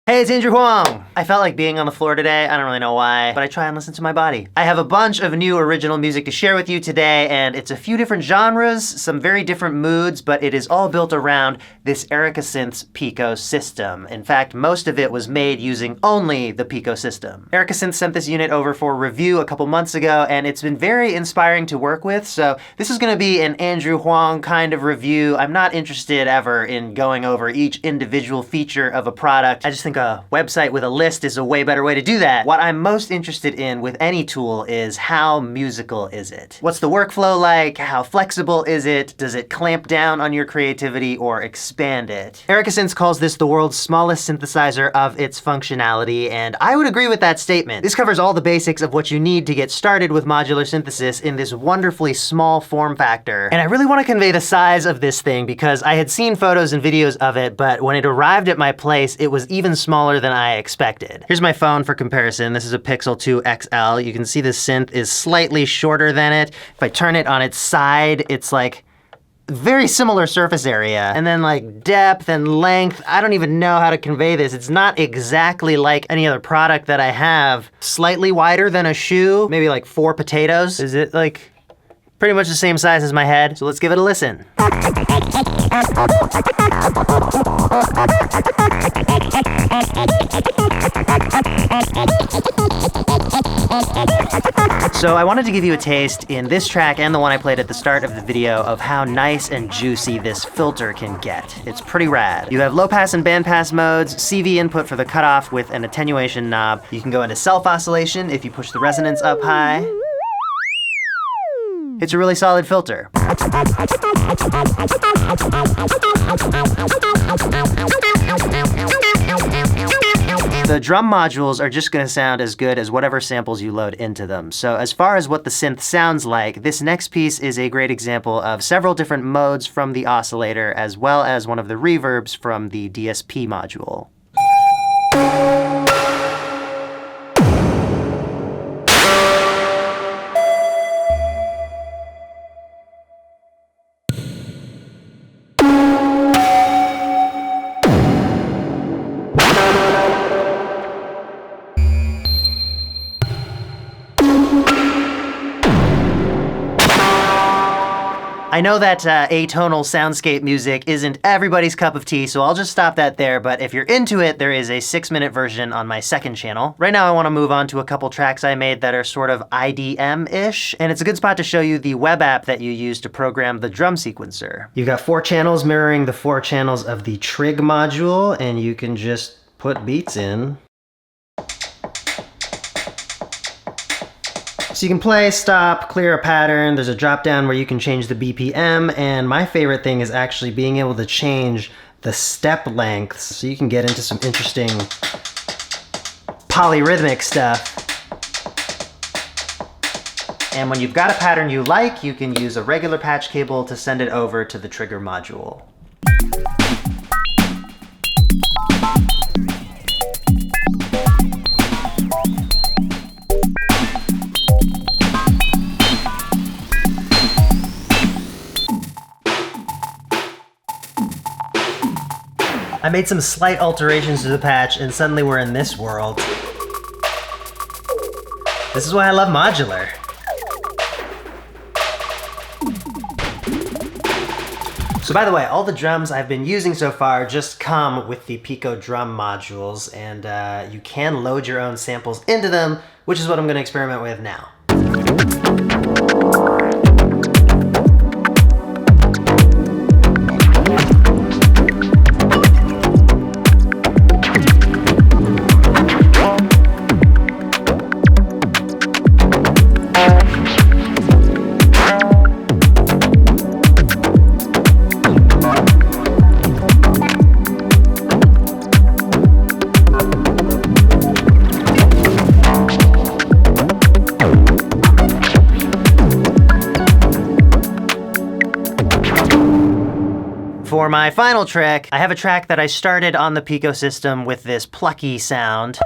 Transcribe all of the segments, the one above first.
Hey, it's Andrew Huang! I felt like being on the floor today. I don't really know why, but I try and listen to my body. I have a bunch of new original music to share with you today, and it's a few different genres, some very different moods, but it is all built around this Synths Pico system. In fact, most of it was made using only the Pico system. Synths sent this unit over for review a couple months ago, and it's been very inspiring to work with, so this is gonna be an Andrew Huang kind of review. I'm not interested ever in going over each individual feature of a product. I just think a website with a list is a way better way to do that. What I'm most interested in with any tool is how musical is it? What's the workflow like? How flexible is it? Does it clamp down on your creativity or expand it? Synths calls this the world's smallest synthesizer of its functionality, and I would agree with that statement. This covers all the basics of what you need to get started with modular synthesis in this wonderfully small form factor. And I really want to convey the size of this thing because I had seen photos and videos of it, but when it arrived at my place, it was even smaller than I expected. Here's my phone for comparison. This is a Pixel 2 XL. You can see the synth is slightly shorter than it. If I turn it on its side, it's like very similar surface area. And then like depth and length, I don't even know how to convey this. It's not exactly like any other product that I have. Slightly wider than a shoe, maybe like 4 potatoes. Is it like pretty much the same size as my head? So let's give it a listen. So I wanted to give you a taste in this track and the one I played at the start of the video of how nice and juicy this filter can get. It's pretty rad. You have low pass and band pass modes, CV input for the cutoff with an attenuation knob. You can go into self oscillation if you push the resonance up high. It's a really solid filter. The drum modules are just gonna sound as good as whatever samples you load into them. So as far as what the synth sounds like, this next piece is a great example of several different modes from the oscillator, as well as one of the reverbs from the DSP module. I know that atonal soundscape music isn't everybody's cup of tea, so I'll just stop that there, but if you're into it, there is a 6-minute version on my second channel. Right now I want to move on to a couple tracks I made that are sort of IDM-ish, and it's a good spot to show you the web app that you use to program the drum sequencer. You've got 4 channels mirroring the 4 channels of the trig module, and you can just put beats in. So you can play, stop, clear a pattern. There's a drop down where you can change the BPM, and my favorite thing is actually being able to change the step lengths, so you can get into some interesting polyrhythmic stuff. And when you've got a pattern you like, you can use a regular patch cable to send it over to the trigger module. I made some slight alterations to the patch, and suddenly we're in this world. This is why I love modular. So by the way, all the drums I've been using so far just come with the Pico drum modules, and you can load your own samples into them, which is what I'm going to experiment with now. For my final trick, I have a track that I started on the Pico system with this plucky sound.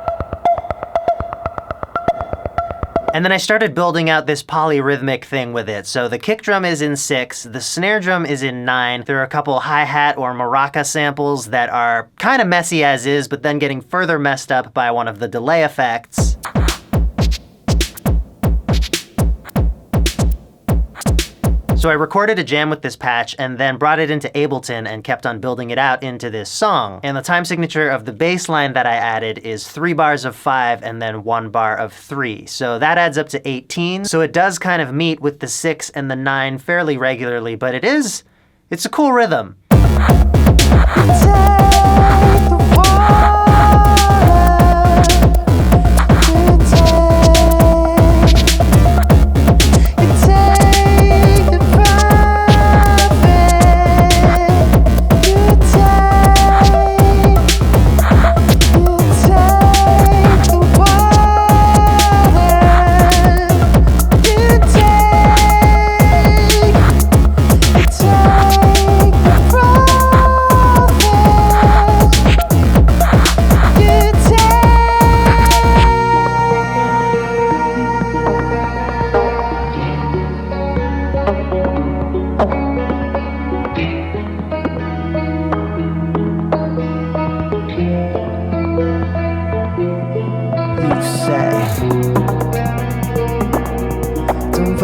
And then I started building out this polyrhythmic thing with it. So the kick drum is in 6, the snare drum is in 9. There are a couple hi-hat or maraca samples that are kind of messy as is, but then getting further messed up by one of the delay effects. So I recorded a jam with this patch and then brought it into Ableton and kept on building it out into this song. And the time signature of the bass line that I added is 3 bars of 5 and then 1 bar of 3. So that adds up to 18. So it does kind of meet with the 6 and the 9 fairly regularly, but it's a cool rhythm.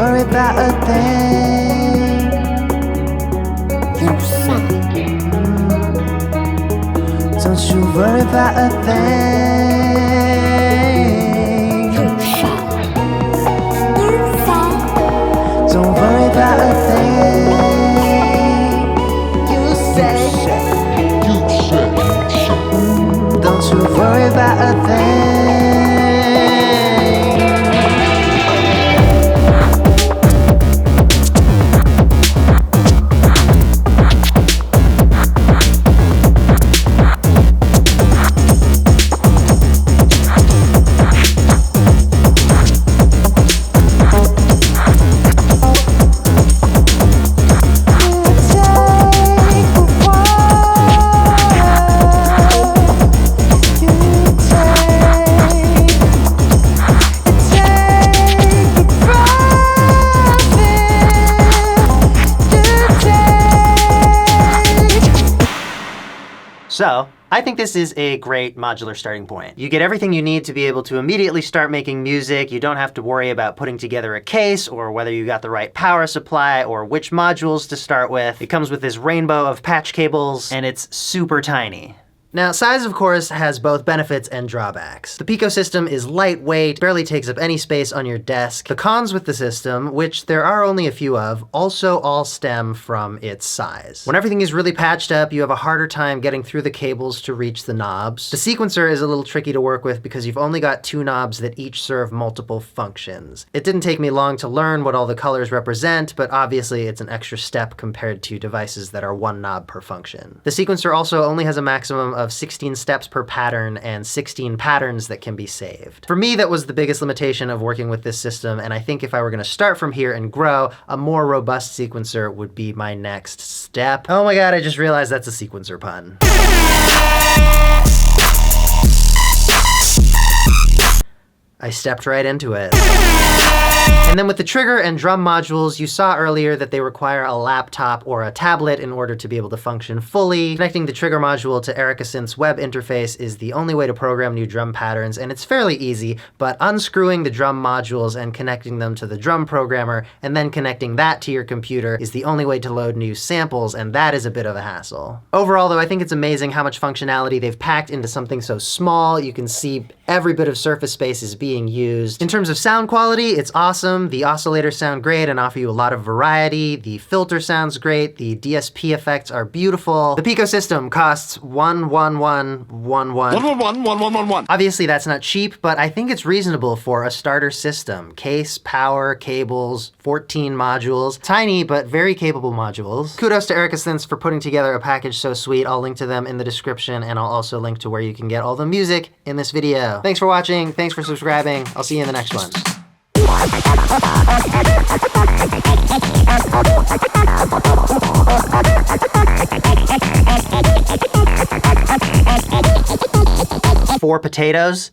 worry about a thing. You say, don't you worry about a thing. You say, don't worry about a thing. You say, don't you worry about a thing. So, I think this is a great modular starting point. You get everything you need to be able to immediately start making music. You don't have to worry about putting together a case or whether you got the right power supply or which modules to start with. It comes with this rainbow of patch cables and it's super tiny. Now, size, of course, has both benefits and drawbacks. The Pico system is lightweight, barely takes up any space on your desk. The cons with the system, which there are only a few of, also all stem from its size. When everything is really patched up, you have a harder time getting through the cables to reach the knobs. The sequencer is a little tricky to work with because you've only got 2 knobs that each serve multiple functions. It didn't take me long to learn what all the colors represent, but obviously it's an extra step compared to devices that are 1 knob per function. The sequencer also only has a maximum of 16 steps per pattern and 16 patterns that can be saved. For me, that was the biggest limitation of working with this system, and I think if I were going to start from here and grow, a more robust sequencer would be my next step. Oh my god, I just realized that's a sequencer pun. I stepped right into it. And then with the trigger and drum modules, you saw earlier that they require a laptop or a tablet in order to be able to function fully. Connecting the trigger module to Erica Synth's web interface is the only way to program new drum patterns, and it's fairly easy, but unscrewing the drum modules and connecting them to the drum programmer and then connecting that to your computer is the only way to load new samples, and that is a bit of a hassle. Overall, though, I think it's amazing how much functionality they've packed into something so small. You can see every bit of surface space is being used. In terms of sound quality, it's awesome. The oscillators sound great and offer you a lot of variety. The filter sounds great. The DSP effects are beautiful. The Pico system costs $11111. Obviously, that's not cheap, but I think it's reasonable for a starter system. Case, power, cables, 14 modules. Tiny, but very capable modules. Kudos to Erica Synths for putting together a package so sweet. I'll link to them in the description, and I'll also link to where you can get all the music in this video. Thanks for watching. Thanks for subscribing. I'll see you in the next one. 4 potatoes.